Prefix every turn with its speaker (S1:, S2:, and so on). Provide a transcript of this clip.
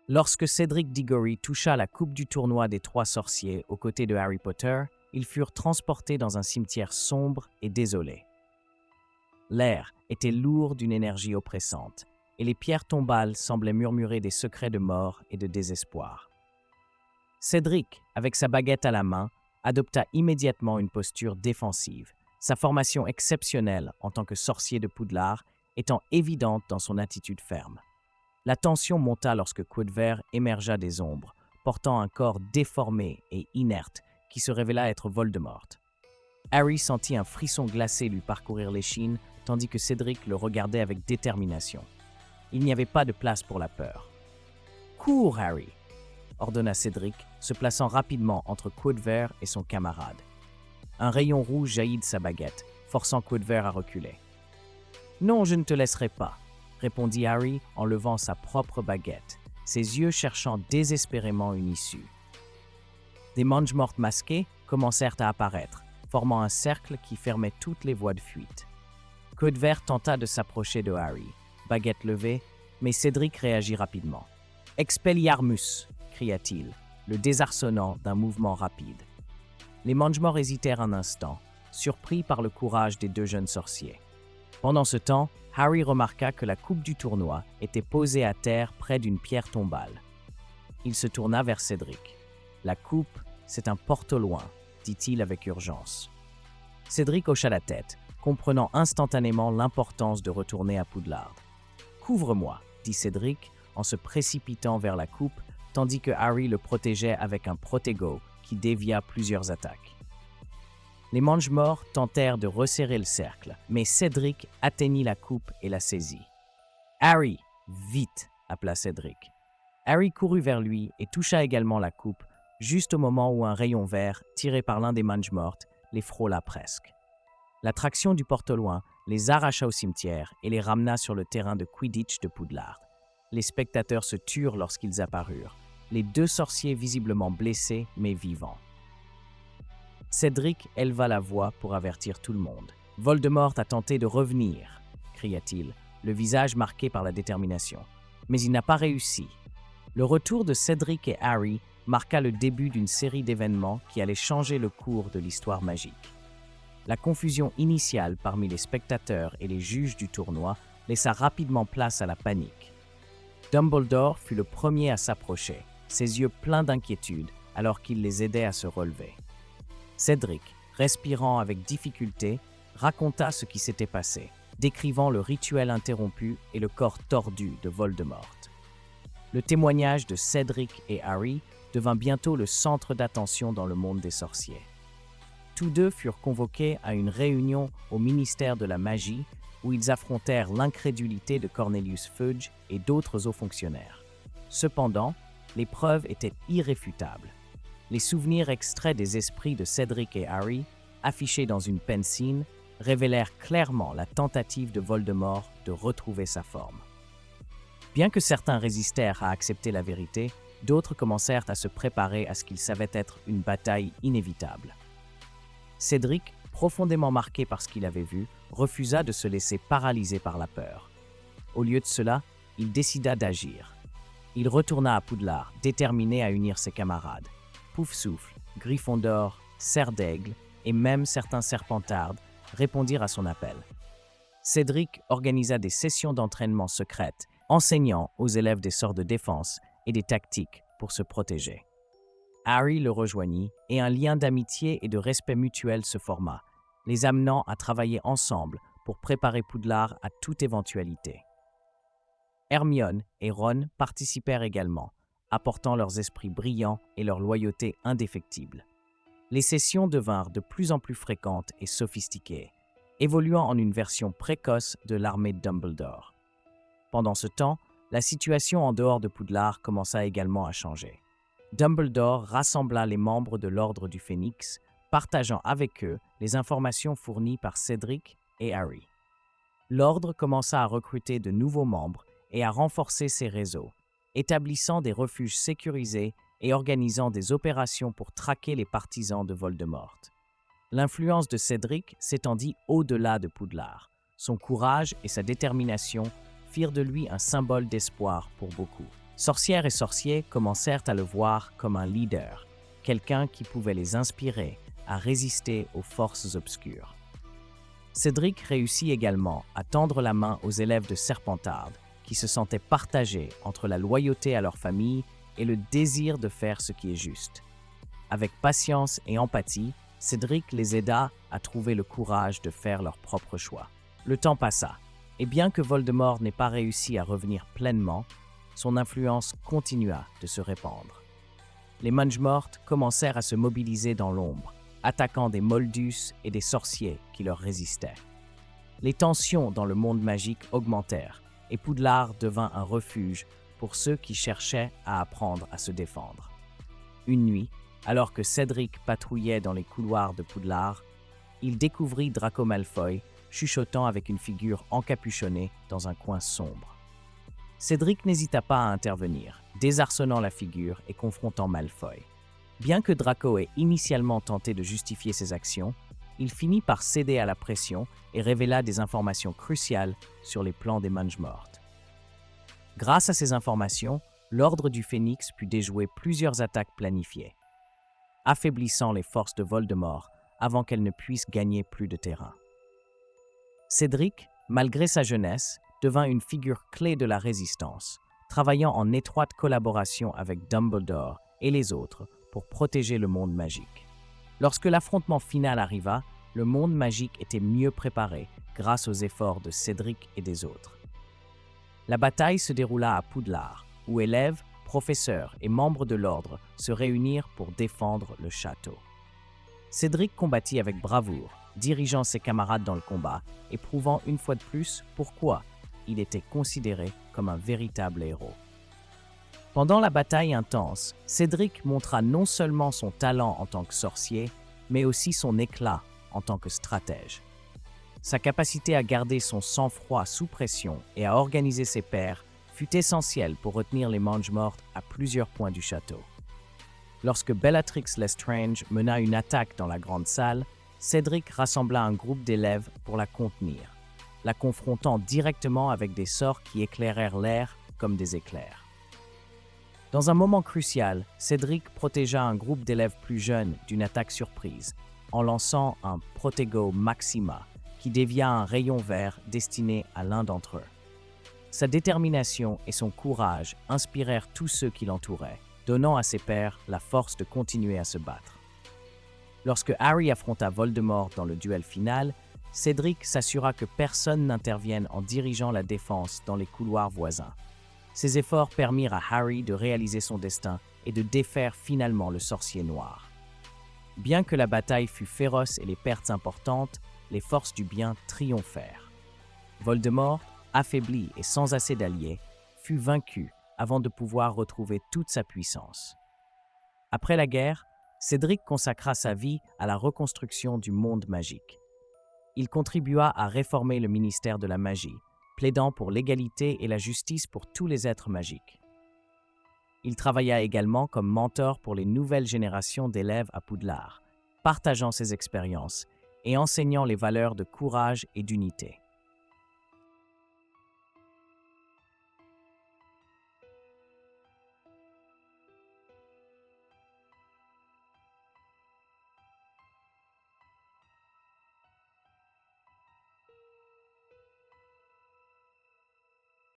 S1: Lorsque Cédric Diggory toucha la coupe du tournoi des trois sorciers aux côtés de Harry Potter, ils furent transportés dans un cimetière sombre et désolé. L'air était lourd d'une énergie oppressante, et les pierres tombales semblaient murmurer des secrets de mort et de désespoir. Cédric, avec sa baguette à la main, adopta immédiatement une posture défensive, sa formation exceptionnelle en tant que sorcier de Poudlard étant évidente dans son attitude ferme. La tension monta lorsque Quoudver émergea des ombres, portant un corps déformé et inerte qui se révéla être Voldemort. Harry sentit un frisson glacé lui parcourir l'échine, tandis que Cédric le regardait avec détermination. Il n'y avait pas de place pour la peur. « Cours, Harry !» ordonna Cédric, se plaçant rapidement entre Quoudver et son camarade. Un rayon rouge jaillit de sa baguette, forçant Quoudver à reculer. « Non, je ne te laisserai pas !» répondit Harry en levant sa propre baguette, ses yeux cherchant désespérément une issue. Des Mange-Morts masqués commencèrent à apparaître, formant un cercle qui fermait toutes les voies de fuite. Quoudver tenta de s'approcher de Harry, baguette levée, mais Cédric réagit rapidement. « Expelliarmus !» cria-t-il, le désarçonnant d'un mouvement rapide. Les Mange-Morts hésitèrent un instant, surpris par le courage des deux jeunes sorciers. Pendant ce temps, Harry remarqua que la coupe du tournoi était posée à terre près d'une pierre tombale. Il se tourna vers Cédric. « La coupe, c'est un porte-au-loin », dit-il avec urgence. Cédric hocha la tête, comprenant instantanément l'importance de retourner à Poudlard. « Couvre-moi », dit Cédric en se précipitant vers la coupe, tandis que Harry le protégeait avec un protego qui dévia plusieurs attaques. Les Mange-Morts tentèrent de resserrer le cercle, mais Cédric atteignit la coupe et la saisit. « Harry, vite !» appela Cédric. Harry courut vers lui et toucha également la coupe, juste au moment où un rayon vert, tiré par l'un des Mange-Morts, les frôla presque. L'attraction du porte-au-loin les arracha au cimetière et les ramena sur le terrain de Quidditch de Poudlard. Les spectateurs se turent lorsqu'ils apparurent, les deux sorciers visiblement blessés mais vivants. Cédric éleva la voix pour avertir tout le monde. « Voldemort a tenté de revenir !» cria-t-il, le visage marqué par la détermination. Mais il n'a pas réussi. Le retour de Cédric et Harry marqua le début d'une série d'événements qui allaient changer le cours de l'histoire magique. La confusion initiale parmi les spectateurs et les juges du tournoi laissa rapidement place à la panique. Dumbledore fut le premier à s'approcher, ses yeux pleins d'inquiétude alors qu'il les aidait à se relever. Cédric, respirant avec difficulté, raconta ce qui s'était passé, décrivant le rituel interrompu et le corps tordu de Voldemort. Le témoignage de Cédric et Harry devint bientôt le centre d'attention dans le monde des sorciers. Tous deux furent convoqués à une réunion au ministère de la Magie où ils affrontèrent l'incrédulité de Cornelius Fudge et d'autres hauts fonctionnaires. Cependant, les preuves étaient irréfutables. Les souvenirs extraits des esprits de Cédric et Harry, affichés dans une pencine, révélèrent clairement la tentative de Voldemort de retrouver sa forme. Bien que certains résistèrent à accepter la vérité, d'autres commencèrent à se préparer à ce qu'ils savaient être une bataille inévitable. Cédric, profondément marqué par ce qu'il avait vu, refusa de se laisser paralyser par la peur. Au lieu de cela, il décida d'agir. Il retourna à Poudlard, déterminé à unir ses camarades. Poufsouffle, Gryffondor, Serre d'Aigle et même certains Serpentards répondirent à son appel. Cédric organisa des sessions d'entraînement secrètes, enseignant aux élèves des sorts de défense et des tactiques pour se protéger. Harry le rejoignit et un lien d'amitié et de respect mutuel se forma, les amenant à travailler ensemble pour préparer Poudlard à toute éventualité. Hermione et Ron participèrent également, apportant leurs esprits brillants et leur loyauté indéfectible. Les sessions devinrent de plus en plus fréquentes et sophistiquées, évoluant en une version précoce de l'armée de Dumbledore. Pendant ce temps, la situation en dehors de Poudlard commença également à changer. Dumbledore rassembla les membres de l'Ordre du Phénix, partageant avec eux les informations fournies par Cédric et Harry. L'Ordre commença à recruter de nouveaux membres et à renforcer ses réseaux, établissant des refuges sécurisés et organisant des opérations pour traquer les partisans de Voldemort. L'influence de Cédric s'étendit au-delà de Poudlard. Son courage et sa détermination firent de lui un symbole d'espoir pour beaucoup. Sorcières et sorciers commencèrent à le voir comme un leader, quelqu'un qui pouvait les inspirer à résister aux forces obscures. Cédric réussit également à tendre la main aux élèves de Serpentard, qui se sentaient partagés entre la loyauté à leur famille et le désir de faire ce qui est juste. Avec patience et empathie, Cédric les aida à trouver le courage de faire leur propre choix. Le temps passa, et bien que Voldemort n'ait pas réussi à revenir pleinement, son influence continua de se répandre. Les Mangmort commencèrent à se mobiliser dans l'ombre, attaquant des Moldus et des sorciers qui leur résistaient. Les tensions dans le monde magique augmentèrent, et Poudlard devint un refuge pour ceux qui cherchaient à apprendre à se défendre. Une nuit, alors que Cédric patrouillait dans les couloirs de Poudlard, il découvrit Draco Malfoy chuchotant avec une figure encapuchonnée dans un coin sombre. Cédric n'hésita pas à intervenir, désarçonnant la figure et confrontant Malfoy. Bien que Draco ait initialement tenté de justifier ses actions, il finit par céder à la pression et révéla des informations cruciales sur les plans des Mangmort. Grâce à ces informations, l'Ordre du Phénix put déjouer plusieurs attaques planifiées, affaiblissant les forces de Voldemort avant qu'elles ne puissent gagner plus de terrain. Cédric, malgré sa jeunesse, devint une figure clé de la résistance, travaillant en étroite collaboration avec Dumbledore et les autres pour protéger le monde magique. Lorsque l'affrontement final arriva, le monde magique était mieux préparé grâce aux efforts de Cédric et des autres. La bataille se déroula à Poudlard, où élèves, professeurs et membres de l'ordre se réunirent pour défendre le château. Cédric combattit avec bravoure, dirigeant ses camarades dans le combat et prouvant une fois de plus pourquoi il était considéré comme un véritable héros. Pendant la bataille intense, Cédric montra non seulement son talent en tant que sorcier, mais aussi son éclat en tant que stratège. Sa capacité à garder son sang-froid sous pression et à organiser ses pairs fut essentielle pour retenir les Mangmort à plusieurs points du château. Lorsque Bellatrix Lestrange mena une attaque dans la grande salle, Cédric rassembla un groupe d'élèves pour la contenir, la confrontant directement avec des sorts qui éclairèrent l'air comme des éclairs. Dans un moment crucial, Cédric protégea un groupe d'élèves plus jeunes d'une attaque surprise, en lançant un Protego Maxima qui dévia un rayon vert destiné à l'un d'entre eux. Sa détermination et son courage inspirèrent tous ceux qui l'entouraient, donnant à ses pairs la force de continuer à se battre. Lorsque Harry affronta Voldemort dans le duel final, Cédric s'assura que personne n'intervienne en dirigeant la défense dans les couloirs voisins. Ces efforts permirent à Harry de réaliser son destin et de défaire finalement le sorcier noir. Bien que la bataille fût féroce et les pertes importantes, les forces du bien triomphèrent. Voldemort, affaibli et sans assez d'alliés, fut vaincu avant de pouvoir retrouver toute sa puissance. Après la guerre, Cédric consacra sa vie à la reconstruction du monde magique. Il contribua à réformer le ministère de la magie, plaidant pour l'égalité et la justice pour tous les êtres magiques. Il travailla également comme mentor pour les nouvelles générations d'élèves à Poudlard, partageant ses expériences et enseignant les valeurs de courage et d'unité.